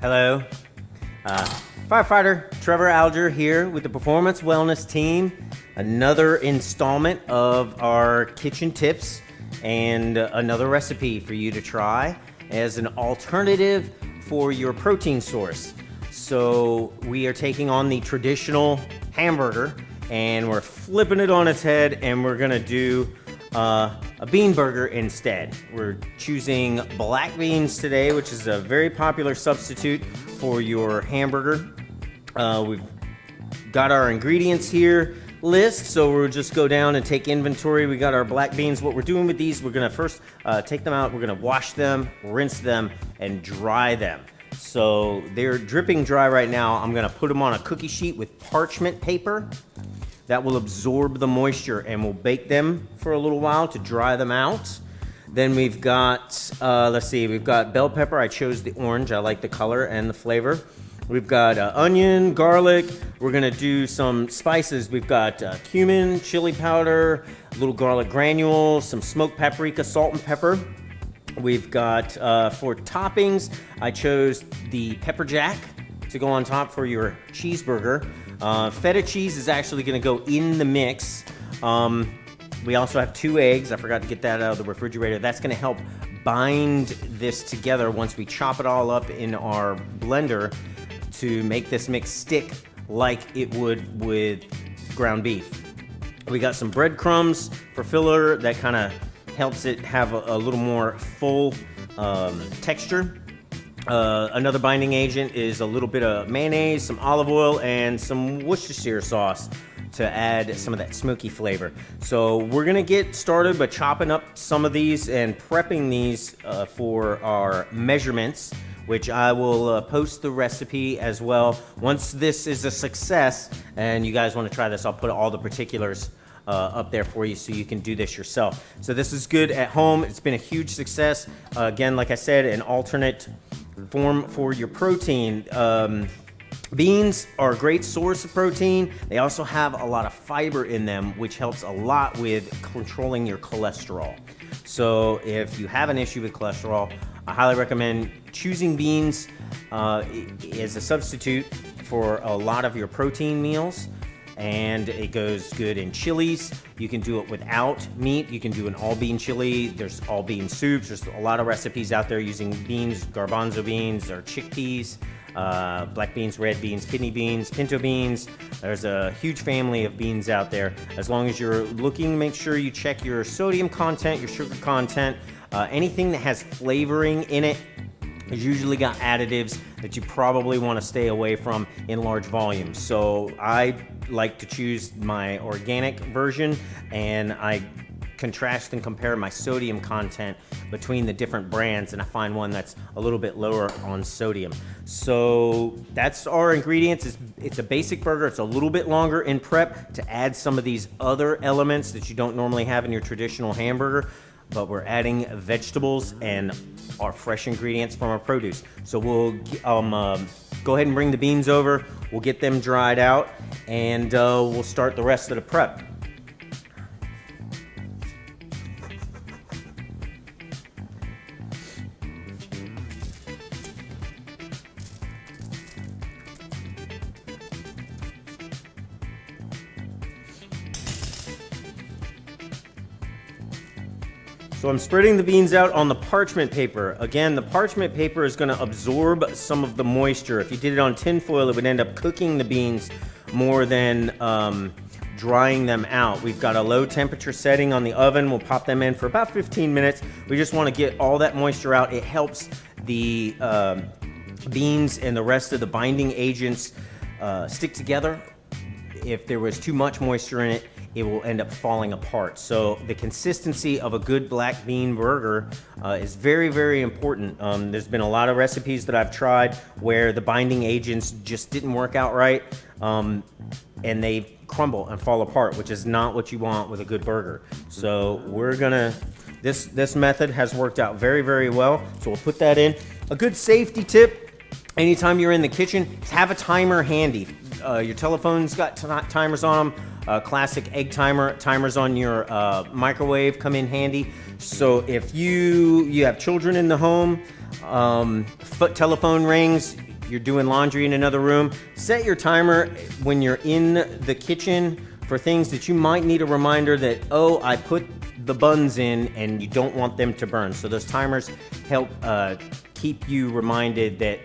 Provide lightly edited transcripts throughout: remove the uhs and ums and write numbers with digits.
Hello. Firefighter Trevor Alger here with the Performance Wellness Team. Another installment of our kitchen tips and another recipe for you to try as an alternative for your protein source. So we are taking on the traditional hamburger and we're flipping it on its head, and we're gonna do a bean burger instead. We're choosing black beans today, which is a very popular substitute for your hamburger. We've got our ingredients here list, so we'll just go down and take inventory. We got our black beans. What we're doing with these, we're gonna first take them out, we're gonna wash them, rinse them, and dry them. So they're dripping dry right now. I'm gonna put them on a cookie sheet with parchment paper. That will absorb the moisture, and we'll bake them for a little while to dry them out. Then we've got, we've got bell pepper. I chose the orange. I like the color and the flavor. We've got onion, garlic. We're gonna do some spices. We've got cumin, chili powder, little garlic granules, some smoked paprika, salt and pepper. We've got, for toppings, I chose the pepper jack to go on top for your cheeseburger. Feta cheese is actually gonna go in the mix. We also have 2 eggs. I forgot to get that out of the refrigerator. That's gonna help bind this together once we chop it all up in our blender to make this mix stick like it would with ground beef. We got some breadcrumbs for filler that kind of helps it have a little more full texture. Another binding agent is a little bit of mayonnaise, some olive oil, and some Worcestershire sauce to add some of that smoky flavor. So we're gonna get started by chopping up some of these and prepping these for our measurements, which I will post the recipe as well. Once this is a success and you guys wanna try this, I'll put all the particulars up there for you so you can do this yourself. So this is good at home. It's been a huge success. Again, like I said, an alternate form for your protein. Beans are a great source of protein. They also have a lot of fiber in them, which helps a lot with controlling your cholesterol. So if you have an issue with cholesterol, I highly recommend choosing beans as a substitute for a lot of your protein meals. And it goes good in chilies. You can do it without meat. You can do an all-bean chili. There's all-bean soups. There's a lot of recipes out there using beans, garbanzo beans or chickpeas, black beans, red beans, kidney beans, pinto beans. There's a huge family of beans out there. As long as you're looking, make sure you check your sodium content, your sugar content. Anything that has flavoring in it has usually got additives that you probably want to stay away from in large volumes. So I like to choose my organic version, and I contrast and compare my sodium content between the different brands, and I find one that's a little bit lower on sodium. So that's our ingredients. It's a basic burger. It's a little bit longer in prep to add some of these other elements that you don't normally have in your traditional hamburger, but we're adding vegetables and our fresh ingredients from our produce. So we'll go ahead and bring the beans over. We'll get them dried out, and we'll start the rest of the prep. So I'm spreading the beans out on the parchment paper. Again, the parchment paper is gonna absorb some of the moisture. If you did it on tin foil, it would end up cooking the beans more than drying them out. We've got a low temperature setting on the oven. We'll pop them in for about 15 minutes. We just wanna get all that moisture out. It helps the beans and the rest of the binding agents stick together. If there was too much moisture in it, it will end up falling apart. So the consistency of a good black bean burger is very, very important. There's been a lot of recipes that I've tried where the binding agents just didn't work out right, and they crumble and fall apart, which is not what you want with a good burger. So we're gonna, this method has worked out very, very well. So we'll put that in. A good safety tip, anytime you're in the kitchen, have a timer handy. Your telephone's got timers on them. classic egg timers on your microwave come in handy. So if you have children in the home, telephone rings, you're doing laundry in another room, set your timer when you're in the kitchen for things that you might need a reminder that, oh, I put the buns in and you don't want them to burn. So those timers help keep you reminded that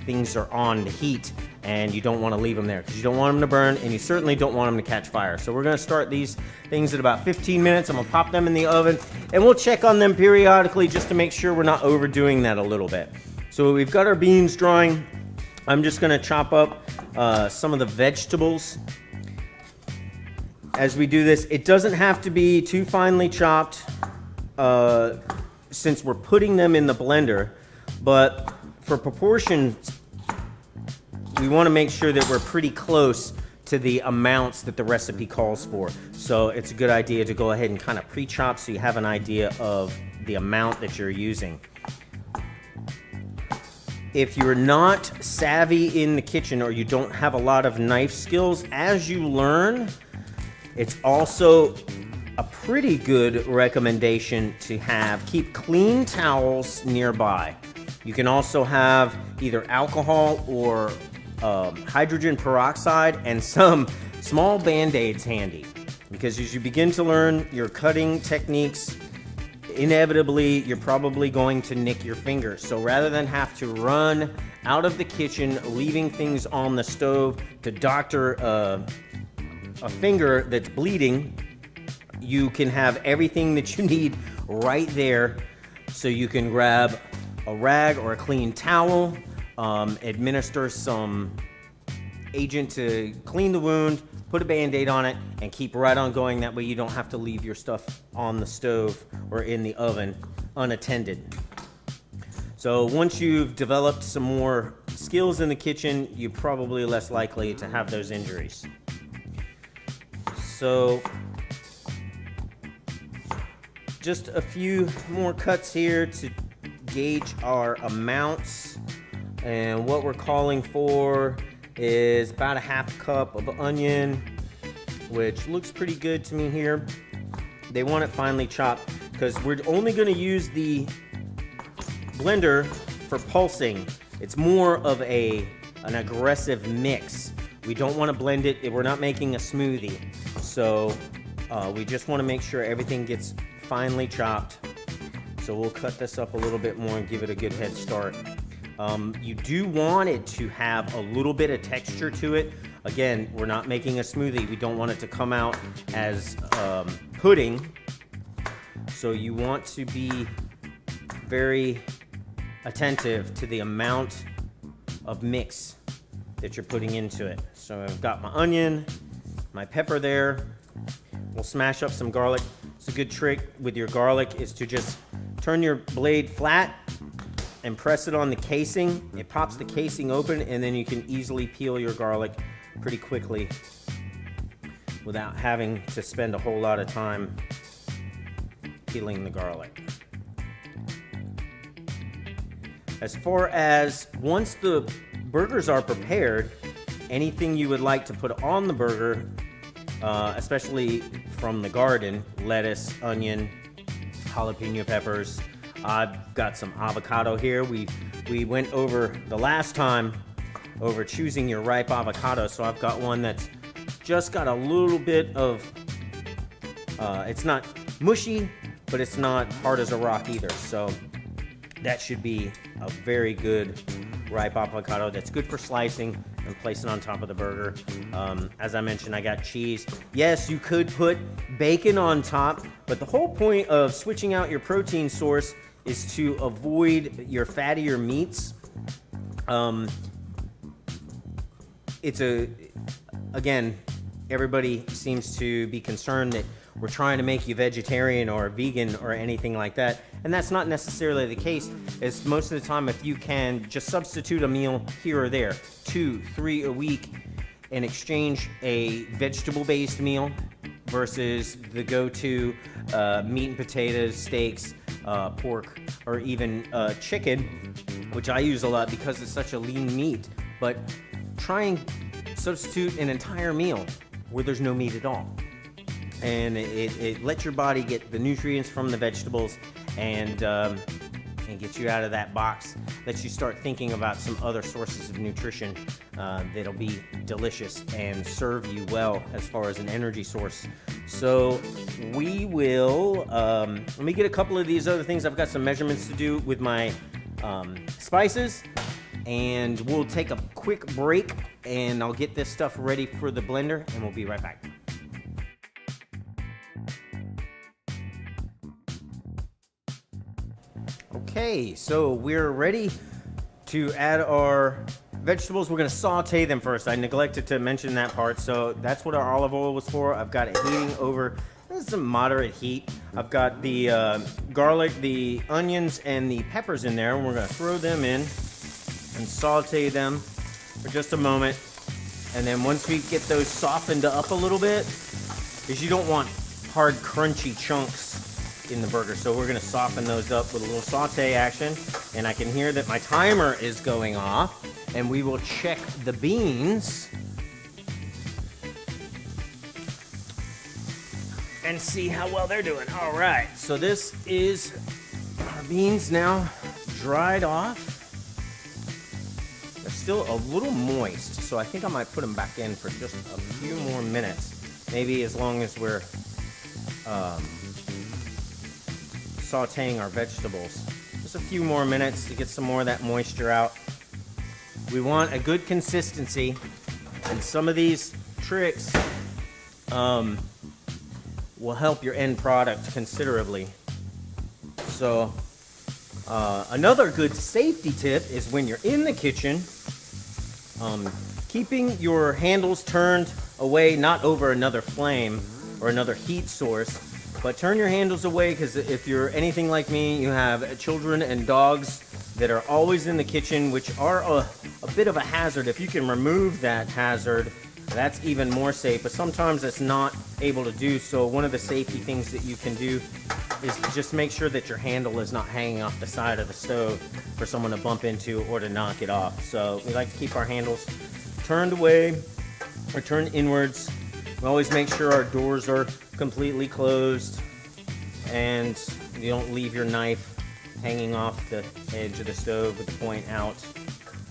things are on the heat and you don't want to leave them there because you don't want them to burn and you certainly don't want them to catch fire. So we're going to start these things at about 15 minutes. I'm going to pop them in the oven and we'll check on them periodically just to make sure we're not overdoing that a little bit. So we've got our beans drying. I'm just going to chop up some of the vegetables. As we do this, it doesn't have to be too finely chopped since we're putting them in the blender, but for proportions, we want to make sure that we're pretty close to the amounts that the recipe calls for. So it's a good idea to go ahead and kind of pre-chop so you have an idea of the amount that you're using. If you're not savvy in the kitchen or you don't have a lot of knife skills, as you learn, it's also a pretty good recommendation to keep clean towels nearby. You can also have either alcohol or hydrogen peroxide and some small Band-Aids handy, because as you begin to learn your cutting techniques, inevitably you're probably going to nick your fingers. So rather than have to run out of the kitchen leaving things on the stove to doctor a finger that's bleeding, you can have everything that you need right there. So you can grab a rag or a clean towel, administer some agent to clean the wound, put a Band-Aid on it, and keep right on going. That way you don't have to leave your stuff on the stove or in the oven unattended. So once you've developed some more skills in the kitchen, you're probably less likely to have those injuries. So just a few more cuts here to gauge our amounts, and what we're calling for is about a half cup of onion, which looks pretty good to me here. They want it finely chopped because we're only going to use the blender for pulsing. It's more of an aggressive mix. We don't want to blend it. We're not making a smoothie, so we just want to make sure everything gets finely chopped. So we'll cut this up a little bit more and give it a good head start. You do want it to have a little bit of texture to it. Again, we're not making a smoothie. We don't want it to come out as pudding. So you want to be very attentive to the amount of mix that you're putting into it. So I've got my onion, my pepper there. We'll smash up some garlic. It's a good trick with your garlic is to just turn your blade flat and press it on the casing. It pops the casing open, and then you can easily peel your garlic pretty quickly without having to spend a whole lot of time peeling the garlic. As far as once the burgers are prepared, anything you would like to put on the burger, especially from the garden, lettuce, onion, jalapeno peppers. I've got some avocado here. We went over the last time over choosing your ripe avocado, so I've got one that's just got a little bit of, it's not mushy, but it's not hard as a rock either. So that should be a very good ripe avocado that's good for slicing and placing on top of the burger. As I mentioned, I got cheese. Yes, you could put bacon on top, but the whole point of switching out your protein source is to avoid your fattier meats. Again, everybody seems to be concerned that we're trying to make you vegetarian or vegan or anything like that, and that's not necessarily the case. It's most of the time, if you can just substitute a meal here or there, 2, 3 a week, and exchange a vegetable-based meal versus the go-to meat and potatoes, steaks, pork, or even chicken, which I use a lot because it's such a lean meat. But try and substitute an entire meal, where there's no meat at all. And it lets your body get the nutrients from the vegetables and get you out of that box. Lets you start thinking about some other sources of nutrition that'll be delicious and serve you well as far as an energy source. So we will, let me get a couple of these other things. I've got some measurements to do with my spices, and we'll take a quick break and I'll get this stuff ready for the blender and we'll be right back. Okay, so we're ready to add our vegetables. We're gonna saute them first. I neglected to mention that part, so that's what our olive oil was for. I've got it heating over some moderate heat. I've got the garlic, the onions, and the peppers in there, and we're gonna throw them in and saute them for just a moment. And then once we get those softened up a little bit, because you don't want hard, crunchy chunks in the burger, so we're gonna soften those up with a little saute action. And I can hear that my timer is going off, and we will check the beans and see how well they're doing. All right, so this is our beans now dried off. They're still a little moist, so I think I might put them back in for just a few more minutes, maybe as long as we're sauteing our vegetables. Just a few more minutes to get some more of that moisture out. We want a good consistency, and some of these tricks will help your end product considerably. So another good safety tip is when you're in the kitchen, keeping your handles turned away, not over another flame or another heat source, but turn your handles away, because if you're anything like me, you have children and dogs that are always in the kitchen, which are a bit of a hazard. If you can remove that hazard, that's even more safe, but sometimes it's not able to do so. One of the safety things that you can do is to just make sure that your handle is not hanging off the side of the stove for someone to bump into or to knock it off. So we like to keep our handles turned away or turned inwards. We always make sure our doors are completely closed and you don't leave your knife hanging off the edge of the stove with the point out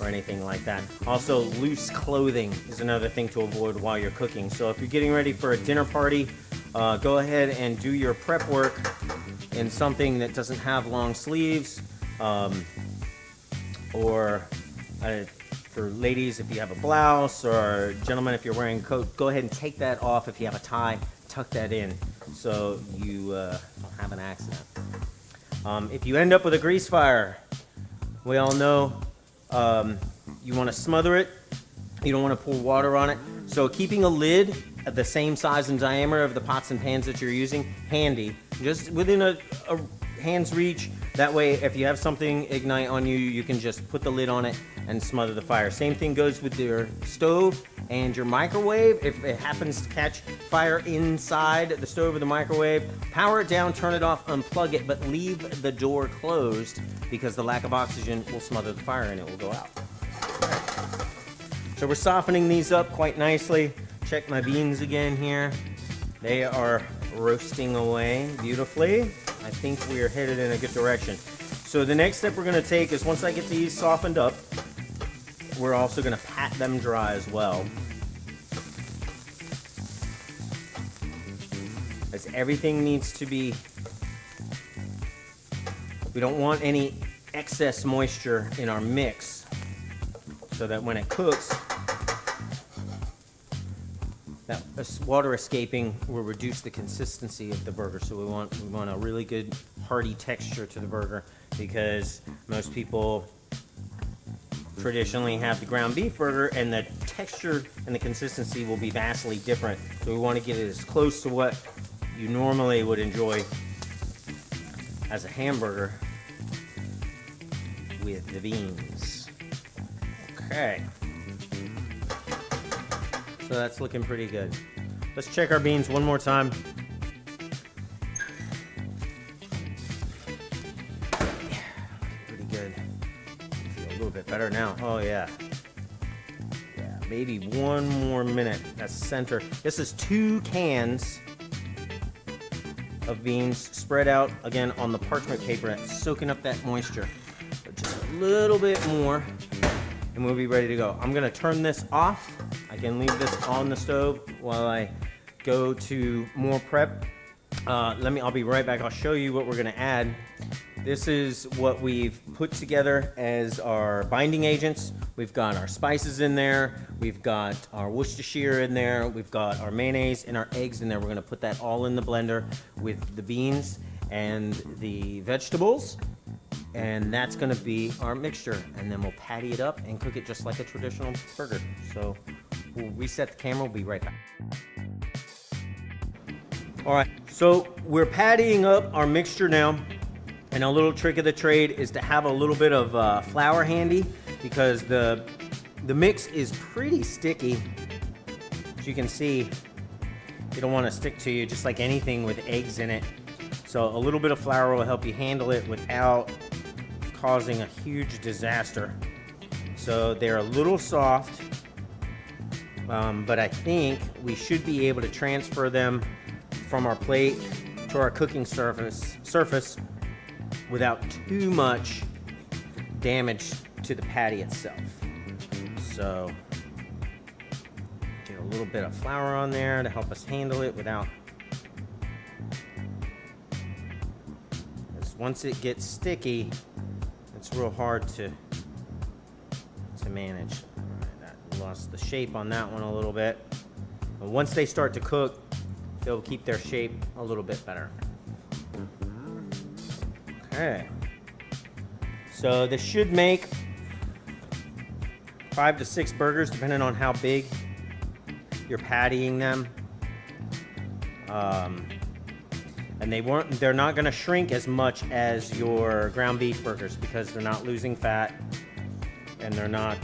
or anything like that. Also, loose clothing is another thing to avoid while you're cooking. So if you're getting ready for a dinner party, go ahead and do your prep work in something that doesn't have long sleeves, or for ladies, if you have a blouse, or gentlemen, if you're wearing a coat, go ahead and take that off. If you have a tie, tuck that in so you don't have an accident. If you end up with a grease fire, we all know you want to smother it. You don't want to pour water on it. So keeping a lid at the same size and diameter of the pots and pans that you're using, handy, just within a hand's reach. That way, if you have something ignite on you, you can just put the lid on it and smother the fire. Same thing goes with your stove and your microwave. If it happens to catch fire inside the stove or the microwave, power it down, turn it off, unplug it, but leave the door closed, because the lack of oxygen will smother the fire and it will go out. So we're softening these up quite nicely. Check my beans again here. They are roasting away beautifully. I think we are headed in a good direction. So the next step we're going to take is, once I get these softened up, we're also going to pat them dry as well, as everything needs to be, we don't want any excess moisture in our mix, so that when it cooks, that water escaping will reduce the consistency of the burger. So we want a really good hearty texture to the burger, because most people traditionally have the ground beef burger and the texture and the consistency will be vastly different. So we want to get it as close to what you normally would enjoy as a hamburger with the beans. Okay. So that's looking pretty good. Let's check our beans one more time. Yeah, pretty good. Feel a little bit better now. Oh yeah. Yeah. maybe 1 more minute. That's center. This is 2 cans of beans spread out again on the parchment paper, soaking up that moisture. But just a little bit more, and we'll be ready to go. I'm gonna turn this off. I can leave this on the stove while I go to more prep. I'll be right back. I'll show you what we're gonna add. This is what we've put together as our binding agents. We've got our spices in there. We've got our Worcestershire in there. We've got our mayonnaise and our eggs in there. We're gonna put that all in the blender with the beans and the vegetables. And that's gonna be our mixture. And then we'll patty it up and cook it just like a traditional burger. So we'll reset the camera. We'll be right back. All right, so we're pattying up our mixture now. And a little trick of the trade is to have a little bit of flour handy, because the mix is pretty sticky. As you can see, you don't want to stick to you, just like anything with eggs in it. So a little bit of flour will help you handle it without causing a huge disaster. So they're a little soft, but I think we should be able to transfer them from our plate to our cooking surface without too much damage to the patty itself. So get a little bit of flour on there to help us handle it without, because once it gets sticky, it's real hard to manage. All right, that lost the shape on that one a little bit. But once they start to cook, they'll keep their shape a little bit better. Okay, so this should make 5 to 6 burgers, depending on how big you're pattying them. And they're not going to shrink as much as your ground beef burgers, because they're not losing fat and they're not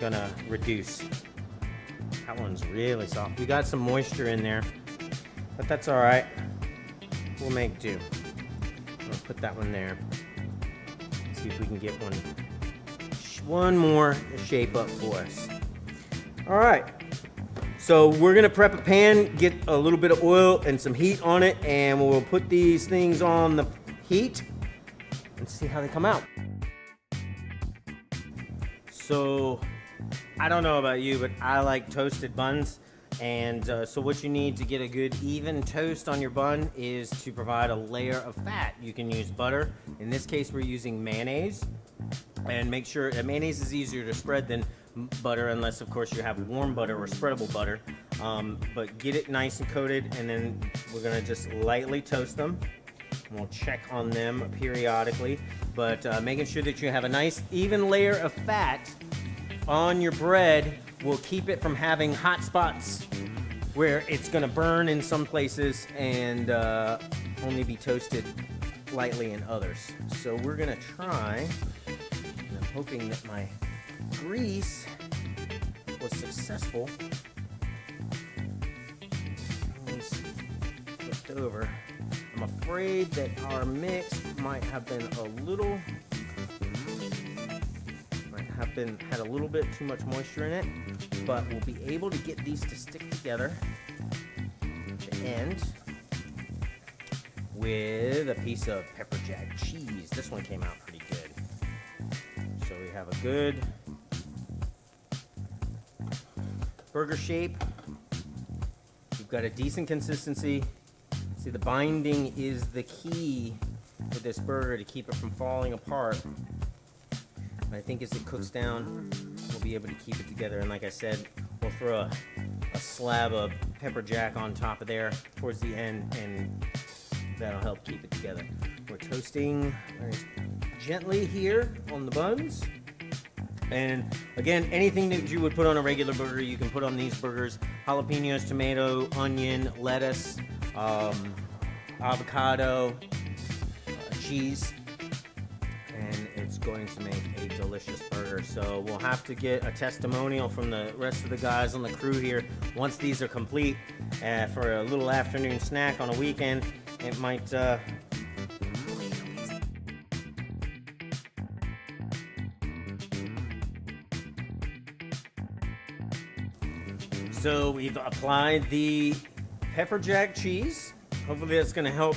gonna reduce. That one's really soft. We got some moisture in there, but that's all right. We'll make do. I'm gonna put that one there. See if we can get one more to shape up for us. All right. So we're gonna prep a pan, get a little bit of oil and some heat on it, and we'll put these things on the heat and see how they come out. So I don't know about you, but I like toasted buns. And so what you need to get a good even toast on your bun is to provide a layer of fat. You can use butter. In this case, we're using mayonnaise. And make sure that mayonnaise is easier to spread than butter, unless of course you have warm butter or spreadable butter. But get it nice and coated, and then we're gonna just lightly toast them. And we'll check on them periodically, but making sure that you have a nice even layer of fat on your bread will keep it from having hot spots where it's gonna burn in some places and only be toasted lightly in others. So we're gonna try, and I'm hoping that my grease was successful. Flipped over. I'm afraid that our mix might have been had a little bit too much moisture in it, but we'll be able to get these to stick together at the end with a piece of pepper jack cheese. This one came out pretty good. So we have a good burger shape. We've got a decent consistency. See, the binding is the key with this burger to keep it from falling apart. I think as it cooks down, we'll be able to keep it together. And like I said, we'll throw a slab of pepper jack on top of there towards the end, and that'll help keep it together. We're toasting very gently here on the buns. And again, anything that you would put on a regular burger, you can put on these burgers. Jalapenos, tomato, onion, lettuce, avocado, cheese. And it's going to make a delicious burger. So we'll have to get a testimonial from the rest of the guys on the crew here once these are complete for a little afternoon snack on a weekend. It might So we've applied the pepper jack cheese. Hopefully that's gonna help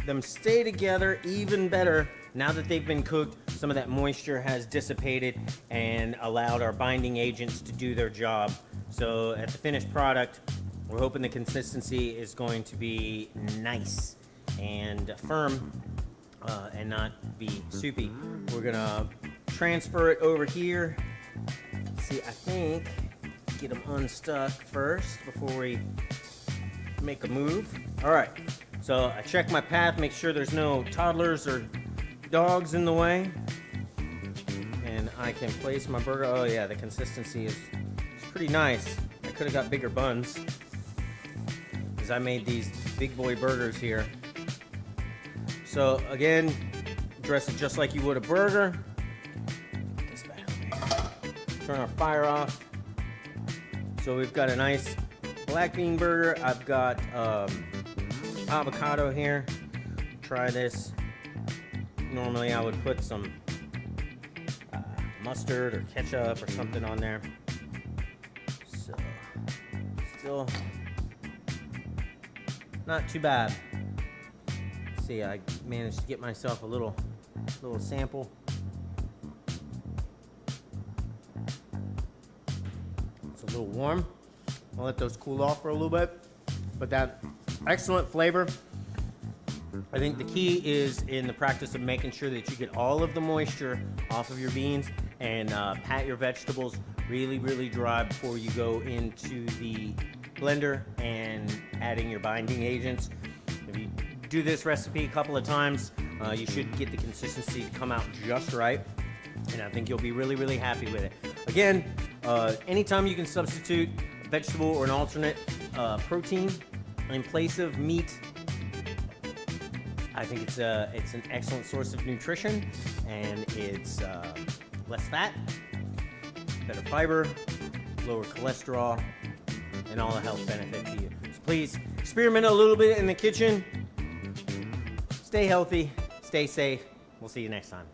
them stay together even better. Now that they've been cooked, some of that moisture has dissipated and allowed our binding agents to do their job. So at the finished product, we're hoping the consistency is going to be nice and firm and not be soupy. We're gonna transfer it over here. See, I think, get them unstuck first before we make a move. All right, so I check my path, make sure there's no toddlers or dogs in the way. And I can place my burger. Oh yeah, the consistency is pretty nice. I could have got bigger buns because I made these big boy burgers here. So again, dress it just like you would a burger. Put this back over here. Turn our fire off. So we've got a nice black bean burger. I've got avocado here. Try this. Normally I would put some mustard or ketchup or something on there. So still not too bad. See, I managed to get myself a little sample. It's a little warm. I'll let those cool off for a little bit. But that excellent flavor. I think the key is in the practice of making sure that you get all of the moisture off of your beans and pat your vegetables really, really dry before you go into the blender and adding your binding agents. If you do this recipe a couple of times, you should get the consistency to come out just right, and I think you'll be really, really happy with it. Again, anytime you can substitute a vegetable or an alternate protein in place of meat, I think it's an excellent source of nutrition, and it's less fat, better fiber, lower cholesterol, and all the health benefit to you. So please experiment a little bit in the kitchen. Stay healthy, stay safe. We'll see you next time.